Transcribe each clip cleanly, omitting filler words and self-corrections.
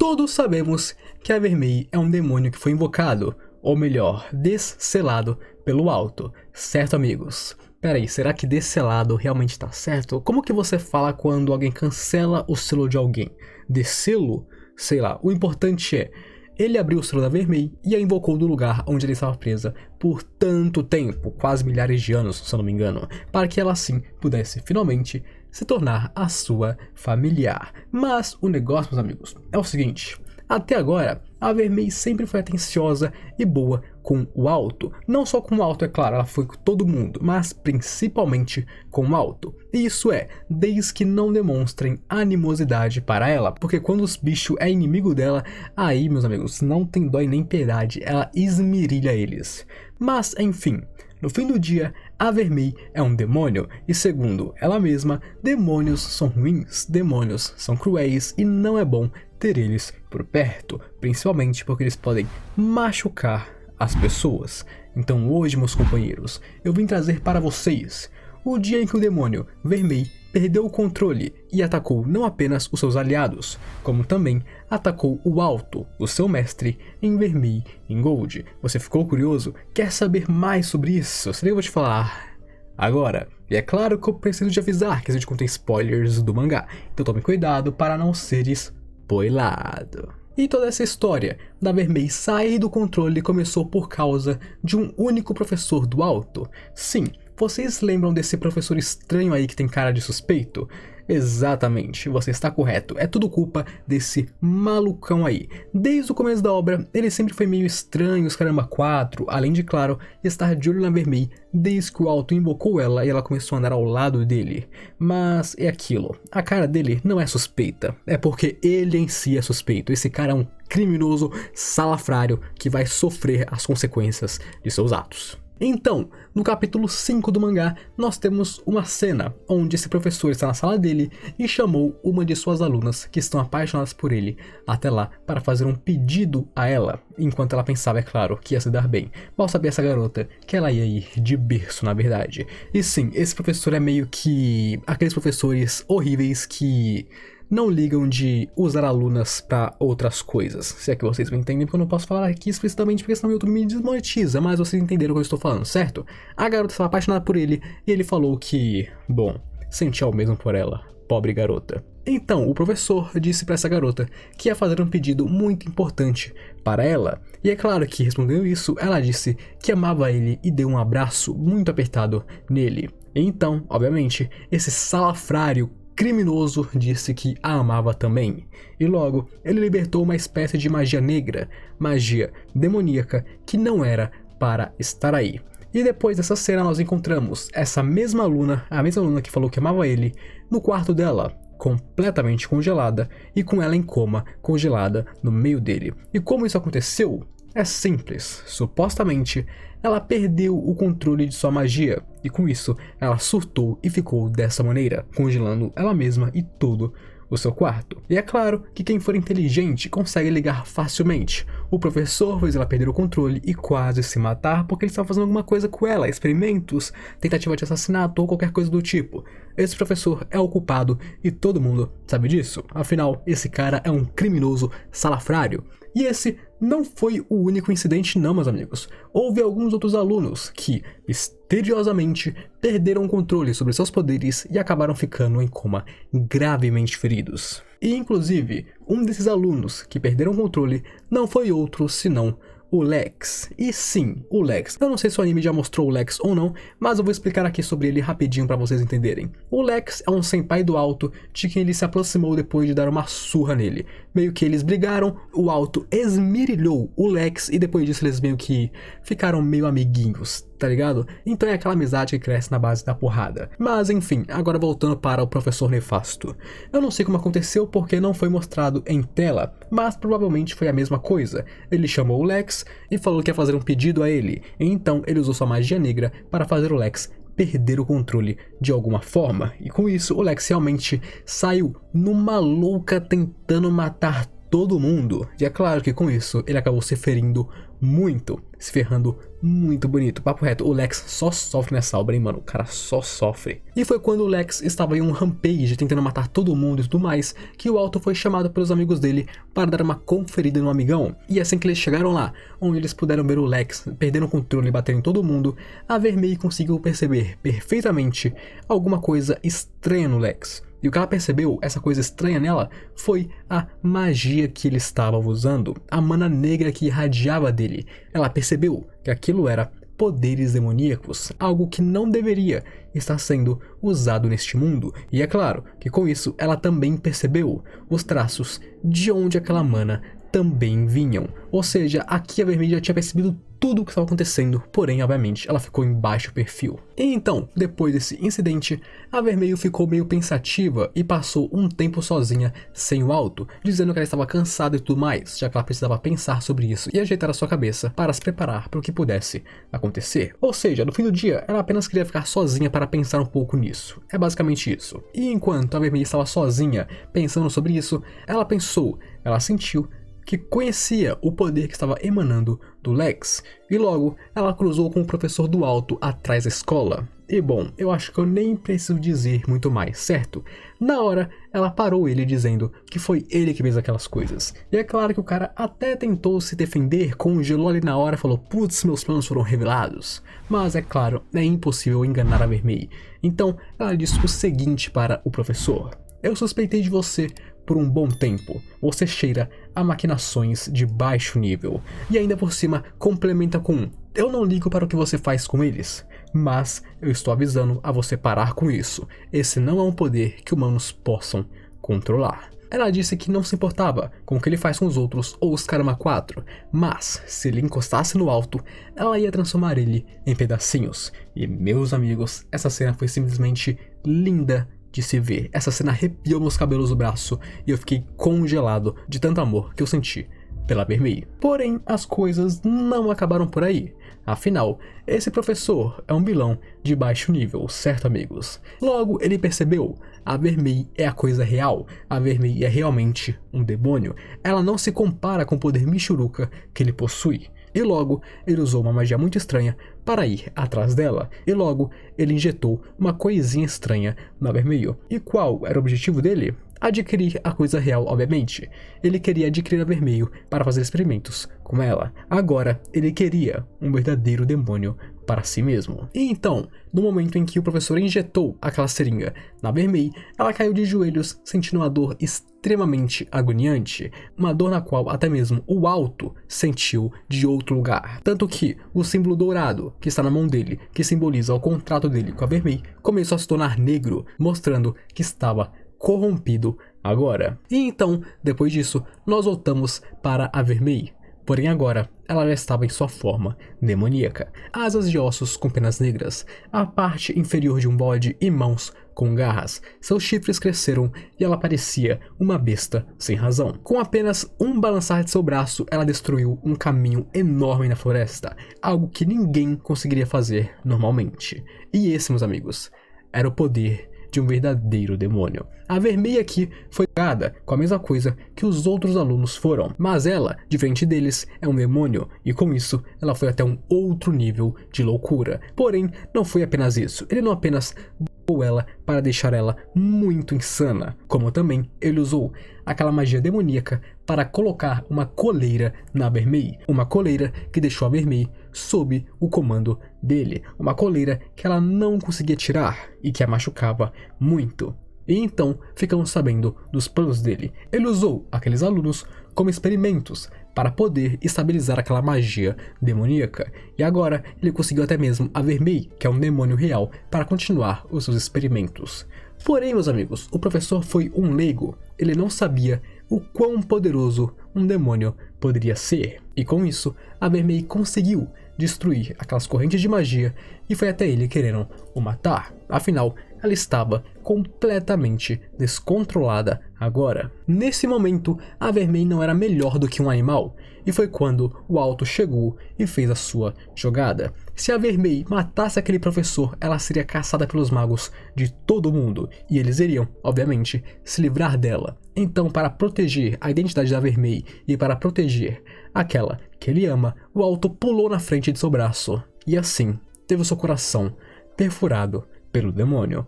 Todos sabemos que a Vermelha é um demônio que foi invocado, ou melhor, desselado pelo alto, certo, amigos? Peraí, será que desselado realmente tá certo? Como que você fala quando alguém cancela o selo de alguém? Descelo? Sei lá, o importante é, ele abriu o selo da Vermelha e a invocou do lugar onde ele estava presa por tanto tempo, quase milhares de anos, se eu não me engano, para que ela assim pudesse finalmente se tornar a sua familiar. Mas o negócio, meus amigos, é o seguinte: até agora, a Vermelha sempre foi atenciosa e boa com o alto. Não só com o alto, é claro, ela foi com todo mundo, mas principalmente com o alto. E isso é, desde que não demonstrem animosidade para ela, porque quando os bichos é inimigo dela, aí, meus amigos, não tem dó e nem piedade, ela esmirilha eles. Mas, enfim, no fim do dia, a Vermelha é um demônio, e segundo ela mesma, demônios são ruins, demônios são cruéis e não é bom ter eles por perto, principalmente porque eles podem machucar as pessoas. Então hoje, meus companheiros, eu vim trazer para vocês o dia em que o demônio Vermelha perdeu o controle e atacou não apenas os seus aliados, como também atacou o alto, o seu mestre, em Vermelha em Gold. Você ficou curioso? Quer saber mais sobre isso? Será que eu vou te falar agora? E é claro que eu preciso te avisar que esse vídeo contém spoilers do mangá, então tome cuidado para não ser spoilado. E toda essa história da Vermelha sair do controle começou por causa de um único professor do alto. Sim, vocês lembram desse professor estranho aí que tem cara de suspeito? Exatamente, você está correto, é tudo culpa desse malucão aí. Desde o começo da obra, ele sempre foi meio estranho, os caramba 4, além de, claro, estar de olho na Vermelha desde que o alto invocou ela e ela começou a andar ao lado dele. Mas é aquilo, a cara dele não é suspeita, é porque ele em si é suspeito. Esse cara é um criminoso salafrário que vai sofrer as consequências de seus atos. Então, no capítulo 5 do mangá, nós temos uma cena onde esse professor está na sala dele e chamou uma de suas alunas que estão apaixonadas por ele até lá para fazer um pedido a ela, enquanto ela pensava, é claro, que ia se dar bem. Mal sabia essa garota que ela ia ir de berço, na verdade. E sim, esse professor é meio que aqueles professores horríveis que não ligam de usar alunas para outras coisas, se é que vocês me entendem, porque eu não posso falar aqui explicitamente porque senão o YouTube me desmonetiza, mas vocês entenderam o que eu estou falando, certo? A garota estava apaixonada por ele e ele falou que, bom, sentia o mesmo por ela, pobre garota. Então, o professor disse para essa garota que ia fazer um pedido muito importante para ela, e é claro que respondendo isso, ela disse que amava ele e deu um abraço muito apertado nele. E então, obviamente, esse salafrário criminoso disse que a amava também, e logo ele libertou uma espécie de magia negra, magia demoníaca que não era para estar aí. E depois dessa cena nós encontramos essa mesma aluna, a mesma aluna que falou que amava ele, no quarto dela, completamente congelada e com ela em coma, congelada no meio dele. E como isso aconteceu? É simples, supostamente ela perdeu o controle de sua magia e com isso ela surtou e ficou dessa maneira, congelando ela mesma e todo o seu quarto. E é claro que quem for inteligente consegue ligar facilmente. O professor fez ela perder o controle e quase se matar porque ele estava fazendo alguma coisa com ela, experimentos, tentativa de assassinato ou qualquer coisa do tipo. Esse professor é o culpado e todo mundo sabe disso, afinal esse cara é um criminoso salafrário. E esse não foi o único incidente não, meus amigos. Houve alguns outros alunos que, misteriosamente, perderam o controle sobre seus poderes e acabaram ficando em coma, gravemente feridos. E, inclusive, um desses alunos que perderam o controle não foi outro senão o Lex. E sim, o Lex. Eu não sei se o anime já mostrou o Lex ou não, mas eu vou explicar aqui sobre ele rapidinho para vocês entenderem. O Lex é um senpai do alto de quem ele se aproximou depois de dar uma surra nele. Meio que eles brigaram, o alto esmirilhou o Lex e depois disso eles meio que ficaram meio amiguinhos, tá ligado? Então é aquela amizade que cresce na base da porrada. Mas enfim, agora voltando para o professor nefasto. Eu não sei como aconteceu porque não foi mostrado em tela, mas provavelmente foi a mesma coisa. Ele chamou o Lex e falou que ia fazer um pedido a ele, e então ele usou sua magia negra para fazer o Lex perder o controle de alguma forma, e com isso o Lex realmente saiu numa louca tentando matar todo mundo. E é claro que com isso ele acabou se ferindo muito, se ferrando muito bonito. Papo reto, o Lex só sofre nessa obra, hein, mano? O cara só sofre. E foi quando o Lex estava em um rampage, tentando matar todo mundo e tudo mais, que o Alto foi chamado pelos amigos dele para dar uma conferida no amigão. E assim que eles chegaram lá, onde eles puderam ver o Lex perdendo o controle e batendo em todo mundo, a Vermelho conseguiu perceber perfeitamente alguma coisa estranha no Lex. E o que ela percebeu, essa coisa estranha nela, foi a magia que ele estava usando, a mana negra que irradiava dele. Ela percebeu que aquilo era poderes demoníacos, algo que não deveria estar sendo usado neste mundo. E é claro que com isso ela também percebeu os traços de onde aquela mana também vinham. Ou seja, aqui a Vermelha já tinha percebido tudo o que estava acontecendo, porém, obviamente, ela ficou em baixo perfil. E então, depois desse incidente, a Vermelho ficou meio pensativa e passou um tempo sozinha sem o Alto, dizendo que ela estava cansada e tudo mais, já que ela precisava pensar sobre isso e ajeitar a sua cabeça para se preparar para o que pudesse acontecer. Ou seja, no fim do dia, ela apenas queria ficar sozinha para pensar um pouco nisso. É basicamente isso. E enquanto a Vermelho estava sozinha pensando sobre isso, ela pensou, ela sentiu que conhecia o poder que estava emanando do Lex, e logo ela cruzou com o professor do Alto atrás da escola. E bom, eu acho que eu nem preciso dizer muito mais, certo? Na hora, ela parou ele dizendo que foi ele que fez aquelas coisas. E é claro que o cara até tentou se defender, congelou ali na hora e falou: putz, meus planos foram revelados. Mas é claro, é impossível enganar a Vermelho. Então ela disse o seguinte para o professor: eu suspeitei de você por um bom tempo. Você cheira a maquinações de baixo nível. E ainda por cima complementa com: eu não ligo para o que você faz com eles, mas eu estou avisando a você parar com isso. Esse não é um poder que humanos possam controlar. Ela disse que não se importava com o que ele faz com os outros ou os Karma 4, mas se ele encostasse no Alto, ela ia transformar ele em pedacinhos. E meus amigos, essa cena foi simplesmente linda de se ver. Essa cena arrepiou meus cabelos do braço e eu fiquei congelado de tanto amor que eu senti pela Vermelho. Porém, as coisas não acabaram por aí. Afinal, esse professor é um vilão de baixo nível, certo, amigos? Logo, ele percebeu: a Vermelho é a coisa real, a Vermelho é realmente um demônio. Ela não se compara com o poder Michuruca que ele possui. E logo, ele usou uma magia muito estranha para ir atrás dela. E logo, ele injetou uma coisinha estranha na Vermelho. E qual era o objetivo dele? Adquirir a coisa real, obviamente. Ele queria adquirir a Vermelho para fazer experimentos com ela. Agora, ele queria um verdadeiro demônio para si mesmo. E então, no momento em que o professor injetou aquela seringa na Vermelho, ela caiu de joelhos, sentindo uma dor extremamente agoniante, uma dor na qual até mesmo o Alto sentiu de outro lugar. Tanto que o símbolo dourado que está na mão dele, que simboliza o contrato dele com a Vermelho, começou a se tornar negro, mostrando que estava corrompido agora. E então, depois disso, nós voltamos para a Vermelho. Porém agora, ela já estava em sua forma demoníaca. Asas de ossos com penas negras, a parte inferior de um bode e mãos com garras. Seus chifres cresceram e ela parecia uma besta sem razão. Com apenas um balançar de seu braço, ela destruiu um caminho enorme na floresta, algo que ninguém conseguiria fazer normalmente. E esse, meus amigos, era o poder de um verdadeiro demônio. A Vermelho aqui foi pegada com a mesma coisa que os outros alunos foram, mas ela, diferente deles, é um demônio, e com isso ela foi até um outro nível de loucura. Porém, não foi apenas isso, ele não apenas usou ela para deixar ela muito insana, como também ele usou aquela magia demoníaca para colocar uma coleira na Vermelho, uma coleira que deixou a Vermelho sob o comando dele, uma coleira que ela não conseguia tirar e que a machucava muito. E então ficamos sabendo dos planos dele. Ele usou aqueles alunos como experimentos para poder estabilizar aquela magia demoníaca. E agora ele conseguiu até mesmo a Vermelho, que é um demônio real, para continuar os seus experimentos. Porém, meus amigos, o professor foi um leigo. Ele não sabia o quão poderoso um demônio poderia ser. E com isso, a Vermelho conseguiu destruir aquelas correntes de magia e foi até ele querendo o matar. Afinal, ela estava completamente descontrolada agora. Nesse momento, a Vermelha não era melhor do que um animal, e foi quando o Alto chegou e fez a sua jogada. Se a Vermelha matasse aquele professor, ela seria caçada pelos magos de todo mundo, e eles iriam, obviamente, se livrar dela. Então, para proteger a identidade da Vermelha e para proteger aquela que ele ama, o Alto pulou na frente de seu braço, e assim, teve o seu coração perfurado pelo demônio.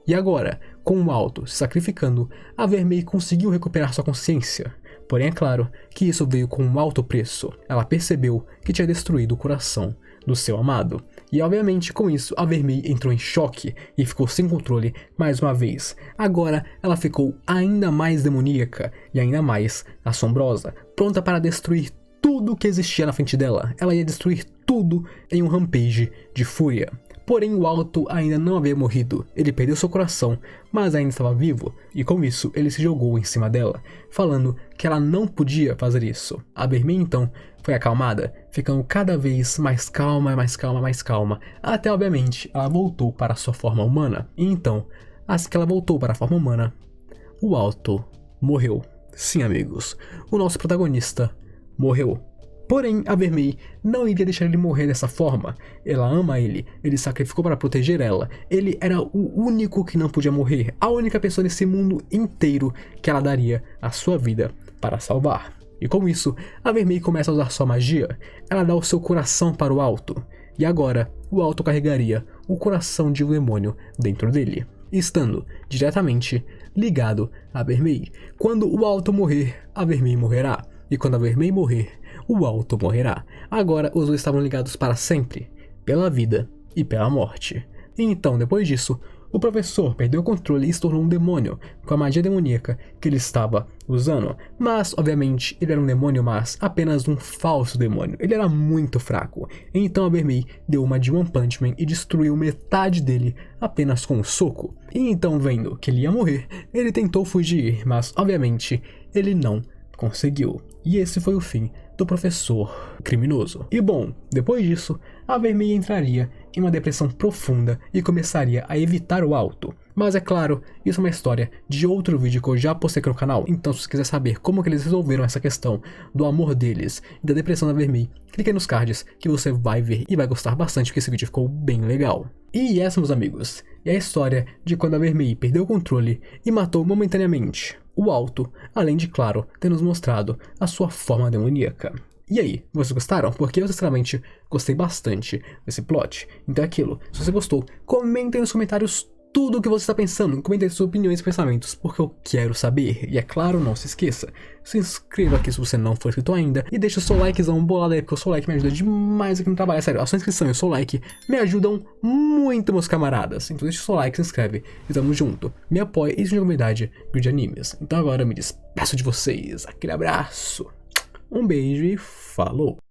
E agora, com o Alto se sacrificando, a Vermelha conseguiu recuperar sua consciência. Porém, é claro que isso veio com um alto preço. Ela percebeu que tinha destruído o coração do seu amado. E obviamente com isso a Vermelha entrou em choque e ficou sem controle mais uma vez. Agora ela ficou ainda mais demoníaca e ainda mais assombrosa, pronta para destruir tudo que existia na frente dela. Ela ia destruir tudo em um rampage de fúria. Porém, o Alto ainda não havia morrido, ele perdeu seu coração, mas ainda estava vivo, e com isso ele se jogou em cima dela, falando que ela não podia fazer isso. A Vermelha então foi acalmada, ficando cada vez mais calma, mais calma, mais calma, até obviamente ela voltou para a sua forma humana. E então, assim que ela voltou para a forma humana, o Alto morreu. Sim, amigos, o nosso protagonista morreu. Porém, a Vermelha não iria deixar ele morrer dessa forma. Ela ama ele sacrificou para proteger ela. Ele era o único que não podia morrer, a única pessoa nesse mundo inteiro que ela daria a sua vida para salvar. E com isso, a Vermelha começa a usar sua magia. Ela dá o seu coração para o Alto. E agora, o Alto carregaria o coração de um demônio dentro dele, estando diretamente ligado à Vermelha. Quando o Alto morrer, a Vermelha morrerá. E quando a Vermelha morrer, o Alto morrerá. Agora os dois estavam ligados para sempre, pela vida e pela morte. E então, depois disso, o professor perdeu o controle e se tornou um demônio, com a magia demoníaca que ele estava usando. Mas, obviamente, ele era um demônio, mas apenas um falso demônio. Ele era muito fraco. Então a Vermelha deu uma de One Punch Man e destruiu metade dele apenas com um soco. E então, vendo que ele ia morrer, ele tentou fugir, mas, obviamente, ele não conseguiu. E esse foi o fim do professor criminoso. E bom, depois disso, a Vermelha entraria em uma depressão profunda e começaria a evitar o Alto. Mas é claro, isso é uma história de outro vídeo que eu já postei aqui no canal, então se você quiser saber como que eles resolveram essa questão do amor deles e da depressão da Vermelha, clique aí nos cards que você vai ver e vai gostar bastante porque esse vídeo ficou bem legal. E essa, meus amigos, é a história de quando a Vermelha perdeu o controle e matou momentaneamente o Alto, além de, claro, ter nos mostrado a sua forma demoníaca. E aí, vocês gostaram? Porque eu, sinceramente, gostei bastante desse plot. Então é aquilo, se você gostou, comenta aí nos comentários tudo o que você está pensando, comente aí suas opiniões e pensamentos, porque eu quero saber. E é claro, não se esqueça, se inscreva aqui se você não for inscrito ainda, e deixa o seu likezão bolado aí, porque o seu like me ajuda demais aqui no trabalho. É sério, a sua inscrição e o seu like me ajudam muito, meus camaradas. Então deixa o seu like, se inscreve e tamo junto. Me apoie e seja comunidade de animes. Então agora eu me despeço de vocês, aquele abraço, um beijo e falou!